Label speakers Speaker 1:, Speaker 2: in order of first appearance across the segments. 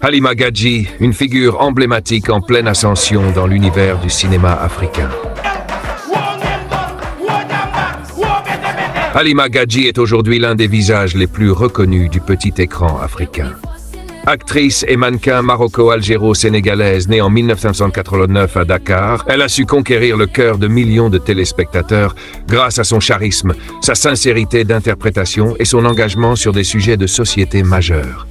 Speaker 1: Halima Gadji, une figure emblématique en pleine ascension dans l'univers du cinéma africain. Halima Gadji est aujourd'hui l'un des visages les plus reconnus du petit écran africain. Actrice et mannequin maroco-algéro-sénégalaise née en 1989 à Dakar, elle a su conquérir le cœur de millions de téléspectateurs grâce à son charisme, sa sincérité d'interprétation et son engagement sur des sujets de société majeurs.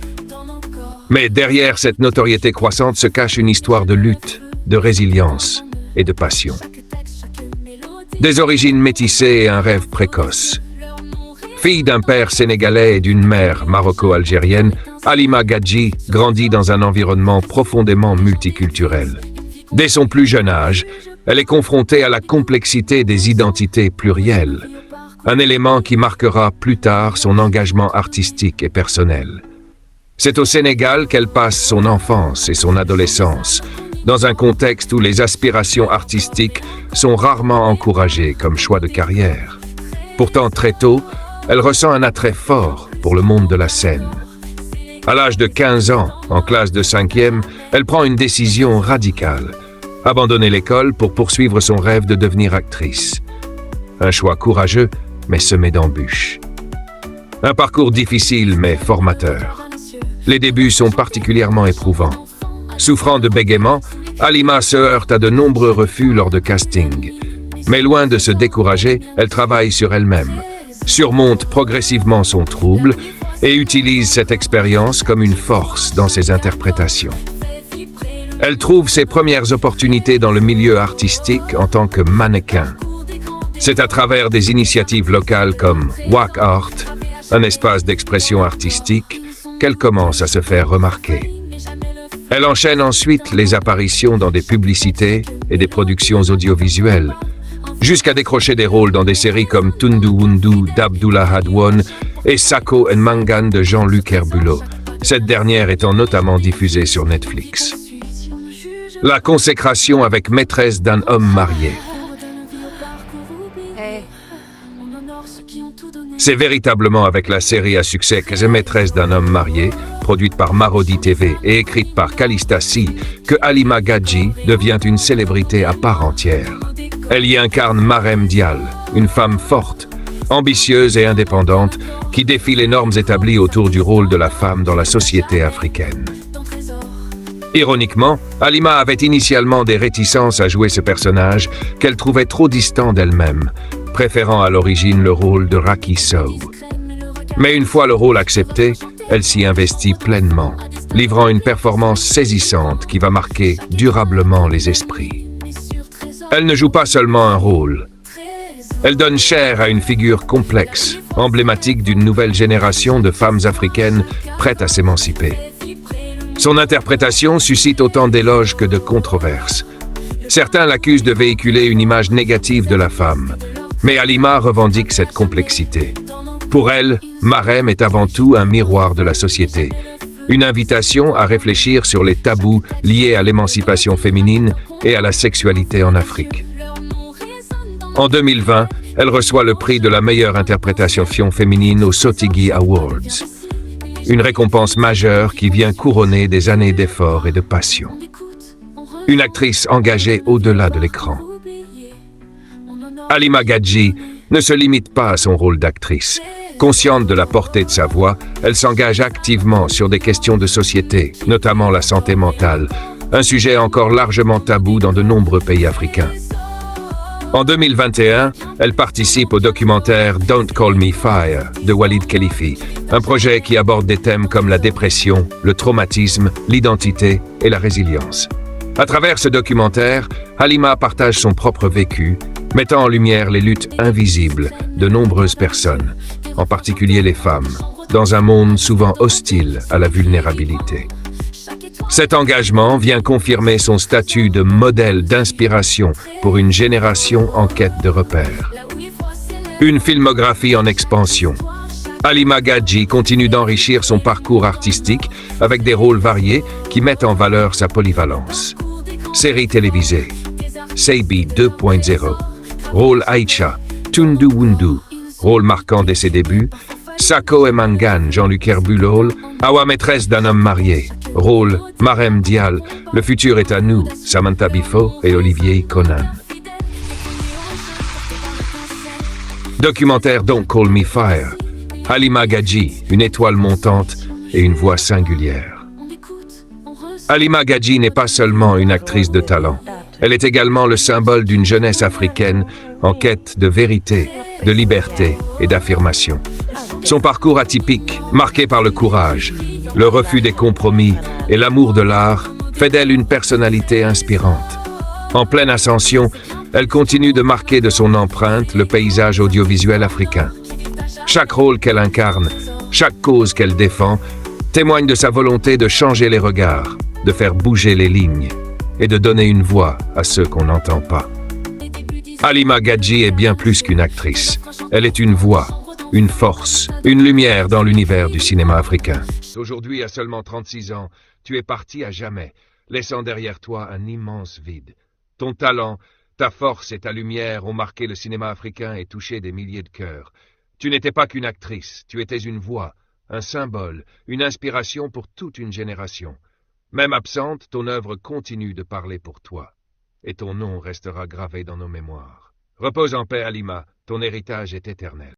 Speaker 1: Mais derrière cette notoriété croissante se cache une histoire de lutte, de résilience et de passion. Des origines métissées et un rêve précoce. Fille d'un père sénégalais et d'une mère maroco-algérienne, Halima Gadji grandit dans un environnement profondément multiculturel. Dès son plus jeune âge, elle est confrontée à la complexité des identités plurielles, un élément qui marquera plus tard son engagement artistique et personnel. C'est au Sénégal qu'elle passe son enfance et son adolescence, dans un contexte où les aspirations artistiques sont rarement encouragées comme choix de carrière. Pourtant, très tôt, elle ressent un attrait fort pour le monde de la scène. À l'âge de 15 ans, en classe de 5e, elle prend une décision radicale. Abandonner l'école pour poursuivre son rêve de devenir actrice. Un choix courageux, mais semé d'embûches. Un parcours difficile, mais formateur. Les débuts sont particulièrement éprouvants. Souffrant de bégaiement, Halima se heurte à de nombreux refus lors de castings. Mais loin de se décourager, elle travaille sur elle-même, surmonte progressivement son trouble et utilise cette expérience comme une force dans ses interprétations. Elle trouve ses premières opportunités dans le milieu artistique en tant que mannequin. C'est à travers des initiatives locales comme WAC Art, un espace d'expression artistique, qu'elle commence à se faire remarquer. Elle enchaîne ensuite les apparitions dans des publicités et des productions audiovisuelles, jusqu'à décrocher des rôles dans des séries comme Tundu Wundu d'Abdullah Hadouane et Sako and Mangan de Jean-Luc Herbulot, cette dernière étant notamment diffusée sur Netflix. La consécration avec Maîtresse d'un homme marié. C'est véritablement avec la série à succès que Maîtresse d'un homme marié, produite par Marodi TV et écrite par Calista Si, que Halima Gadji devient une célébrité à part entière. Elle y incarne Marème Dial, une femme forte, ambitieuse et indépendante, qui défie les normes établies autour du rôle de la femme dans la société africaine. Ironiquement, Halima avait initialement des réticences à jouer ce personnage qu'elle trouvait trop distant d'elle-même, préférant à l'origine le rôle de Racky Sow. Mais une fois le rôle accepté, elle s'y investit pleinement, livrant une performance saisissante qui va marquer durablement les esprits. Elle ne joue pas seulement un rôle. Elle donne chair à une figure complexe, emblématique d'une nouvelle génération de femmes africaines prêtes à s'émanciper. Son interprétation suscite autant d'éloges que de controverses. Certains l'accusent de véhiculer une image négative de la femme, mais Halima revendique cette complexité. Pour elle, Marème est avant tout un miroir de la société, une invitation à réfléchir sur les tabous liés à l'émancipation féminine et à la sexualité en Afrique. En 2020, elle reçoit le prix de la meilleure interprétation féminine aux Sotigi Awards, une récompense majeure qui vient couronner des années d'efforts et de passion. Une actrice engagée au-delà de l'écran. Halima Gadji ne se limite pas à son rôle d'actrice. Consciente de la portée de sa voix, elle s'engage activement sur des questions de société, notamment la santé mentale, un sujet encore largement tabou dans de nombreux pays africains. En 2021, elle participe au documentaire Don't Call Me Fire de Walid Khelaifi, un projet qui aborde des thèmes comme la dépression, le traumatisme, l'identité et la résilience. À travers ce documentaire, Halima partage son propre vécu, mettant en lumière les luttes invisibles de nombreuses personnes, en particulier les femmes, dans un monde souvent hostile à la vulnérabilité. Cet engagement vient confirmer son statut de modèle d'inspiration pour une génération en quête de repères. Une filmographie en expansion. Halima Gadji continue d'enrichir son parcours artistique avec des rôles variés qui mettent en valeur sa polyvalence. Séries télévisées. Seibi 2.0. Rôle Aïcha. Tundu Wundu. Rôle marquant dès ses débuts. Sako et Mangan, Jean-Luc Herbulol, Awa maîtresse d'un homme marié. Rôle, Marem Dial, Le futur est à nous, Samantha Bifo et Olivier Conan. Documentaire Don't Call Me Fire, Halima Gadji, une étoile montante et une voix singulière. Halima Gadji n'est pas seulement une actrice de talent, elle est également le symbole d'une jeunesse africaine en quête de vérité, de liberté et d'affirmation. Son parcours atypique, marqué par le courage, le refus des compromis et l'amour de l'art, fait d'elle une personnalité inspirante. En pleine ascension, elle continue de marquer de son empreinte le paysage audiovisuel africain. Chaque rôle qu'elle incarne, chaque cause qu'elle défend, témoigne de sa volonté de changer les regards, de faire bouger les lignes et de donner une voix à ceux qu'on n'entend pas. Halima Gadji est bien plus qu'une actrice. Elle est une voix, une force, une lumière dans l'univers du cinéma africain. Aujourd'hui, à seulement 36 ans, tu es parti à jamais, laissant derrière toi un immense vide. Ton talent, ta force et ta lumière ont marqué le cinéma africain et touché des milliers de cœurs. Tu n'étais pas qu'une actrice, tu étais une voix, un symbole, une inspiration pour toute une génération. Même absente, ton œuvre continue de parler pour toi. Et ton nom restera gravé dans nos mémoires. Repose en paix, Halima, ton héritage est éternel.